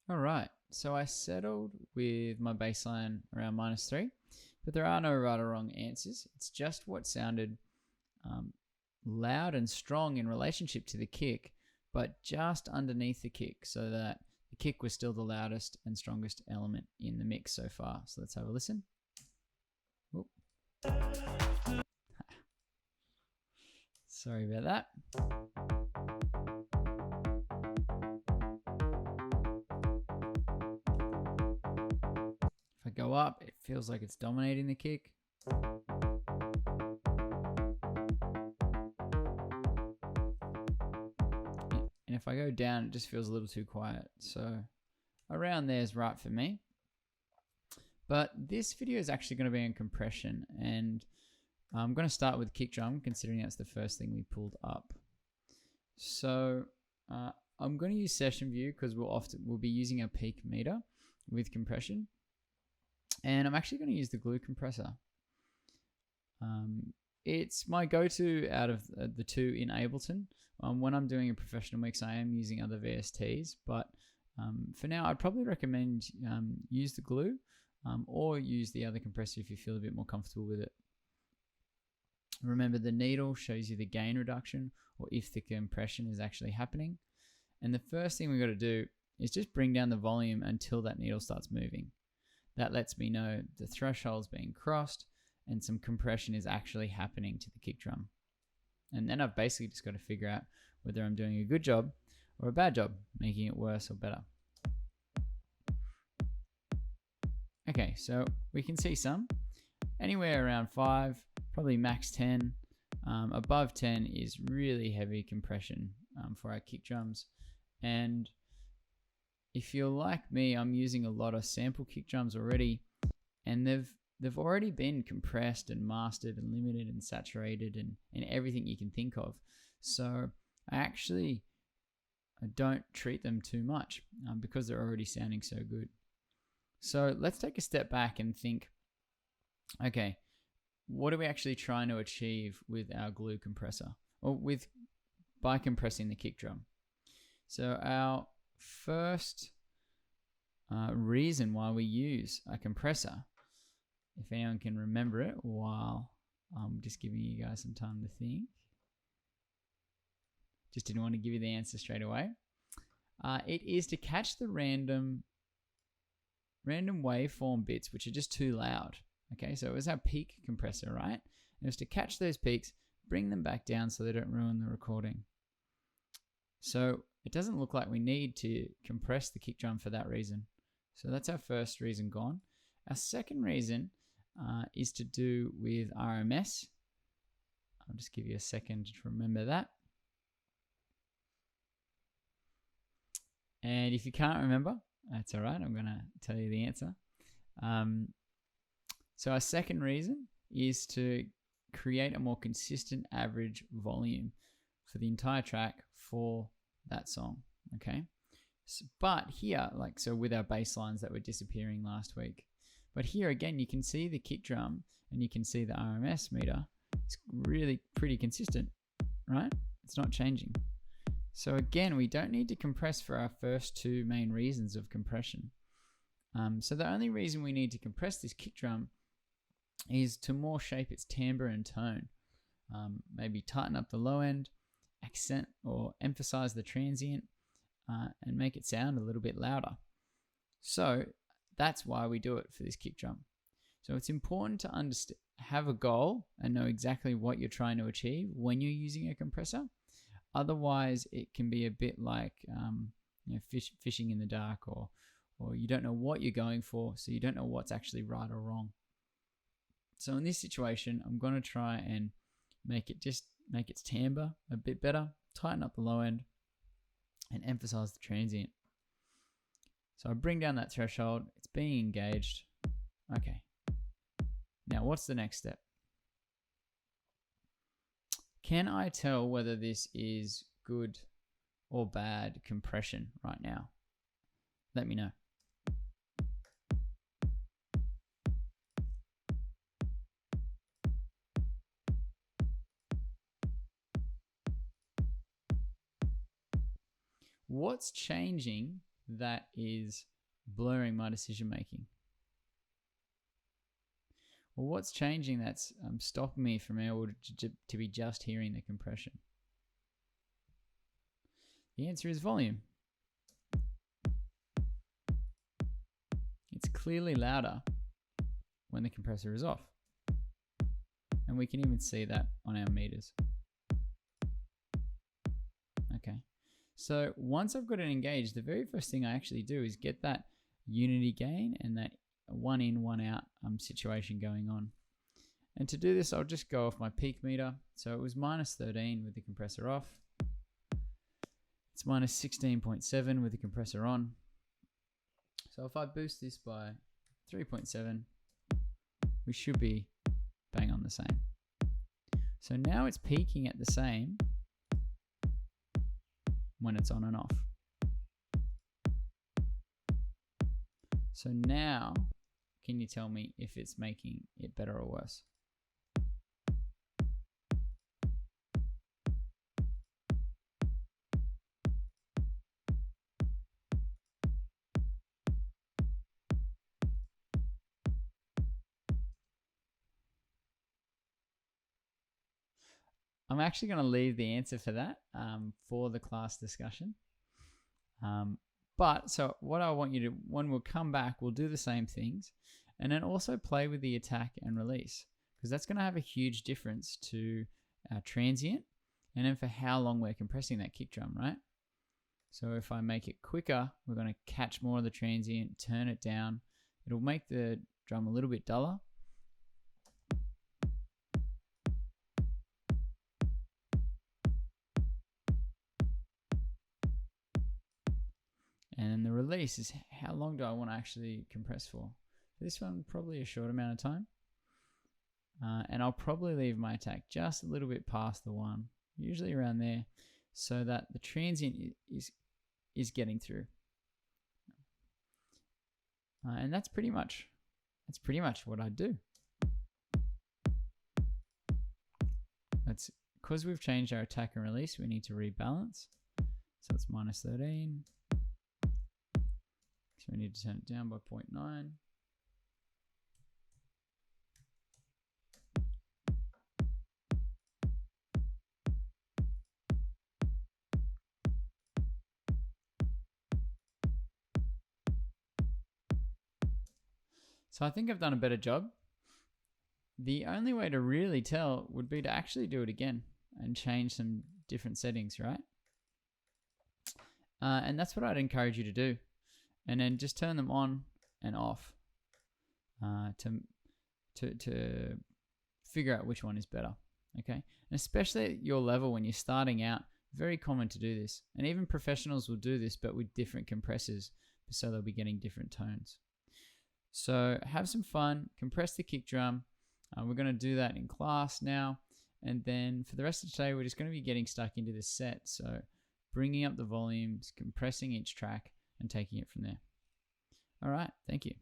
All right, so I settled with my baseline around -3, but there are no right or wrong answers. It's just what sounded um, loud and strong in relationship to the kick, but just underneath the kick, so that the kick was still the loudest and strongest element in the mix so far. So let's have a listen. Oop. Sorry about that. If I go up, it feels like it's dominating the kick. And if I go down, it just feels a little too quiet. So around there is right for me. But this video is actually going to be on compression, and I'm going to start with kick drum, considering that's the first thing we pulled up. So I'm going to use session view because we'll be using a peak meter with compression, and I'm actually going to use the glue compressor. It's my go-to out of the two in Ableton. When I'm doing a professional mix, I am using other VSTs, but for now, I'd probably recommend use the glue or use the other compressor if you feel a bit more comfortable with it. Remember, the needle shows you the gain reduction or if the compression is actually happening. And the first thing we've got to do is just bring down the volume until that needle starts moving. That lets me know the threshold's being crossed and some compression is actually happening to the kick drum. And then I've basically just got to figure out whether I'm doing a good job or a bad job, making it worse or better. Okay, so we can see some. Anywhere around 5, probably max 10. Above 10 is really heavy compression for our kick drums. And if you're like me, I'm using a lot of sample kick drums already, and they've already been compressed and mastered and limited and saturated and everything you can think of. So I don't treat them too much because they're already sounding so good. So let's take a step back and think, okay, what are we actually trying to achieve with our glue compressor or by compressing the kick drum? So our first reason why we use a compressor, if anyone can remember it while I'm just giving you guys some time to think. Just didn't want to give you the answer straight away. It is to catch the random waveform bits which are just too loud. Okay, so it was our peak compressor, right? And it was to catch those peaks, bring them back down so they don't ruin the recording. So it doesn't look like we need to compress the kick drum for that reason. So that's our first reason gone. Our second reason is to do with RMS. I'll just give you a second to remember that. And if you can't remember, that's all right. I'm going to tell you the answer. So our second reason is to create a more consistent average volume for the entire track for that song. Okay. But here, so with our bass lines that were disappearing last week, but here again, you can see the kick drum and you can see the RMS meter. It's really pretty consistent, right? It's not changing. So again, we don't need to compress for our first two main reasons of compression. So the only reason we need to compress this kick drum is to more shape its timbre and tone. Maybe tighten up the low end, accent or emphasize the transient, and make it sound a little bit louder. So that's why we do it for this kick drum. So it's important to have a goal and know exactly what you're trying to achieve when you're using a compressor. Otherwise, it can be a bit like fishing in the dark, or you don't know what you're going for, so you don't know what's actually right or wrong. So in this situation, I'm going to try and make its timbre a bit better, tighten up the low end, and emphasize the transient. So I bring down that threshold, it's being engaged. Okay. Now what's the next step? Can I tell whether this is good or bad compression right now? Let me know. What's changing that is blurring my decision making? Well, what's changing that's stopping me from able to be just hearing the compression? The answer is volume. It's clearly louder when the compressor is off. And we can even see that on our meters. Okay. So once I've got it engaged, the very first thing I actually do is get that unity gain and that one in, one out situation going on. And to do this, I'll just go off my peak meter. So it was minus 13 with the compressor off. It's minus 16.7 with the compressor on. So if I boost this by 3.7, we should be bang on the same. So now it's peaking at the same when it's on and off. So now, can you tell me if it's making it better or worse? I'm actually going to leave the answer for that for the class discussion. But so what I want you to, when we'll come back, we'll do the same things and then also play with the attack and release, because that's going to have a huge difference to our transient and then for how long we're compressing that kick drum, right? So if I make it quicker, we're going to catch more of the transient, turn it down. It'll make the drum a little bit duller. And the release is how long do I want to actually compress for. This one, probably a short amount of time. And I'll probably leave my attack just a little bit past the one, usually around there, so that the transient is getting through. And that's pretty much what I do. That's because we've changed our attack and release, we need to rebalance. So it's minus 13. So we need to turn it down by 0.9. So I think I've done a better job. The only way to really tell would be to actually do it again and change some different settings, right? And that's what I'd encourage you to do. And then just turn them on and off to figure out which one is better, okay? And especially at your level when you're starting out, very common to do this. And even professionals will do this, but with different compressors, so they'll be getting different tones. So have some fun, compress the kick drum. We're going to do that in class now. And then for the rest of today, we're just going to be getting stuck into this set. So bringing up the volumes, compressing each track, and taking it from there. All right, thank you.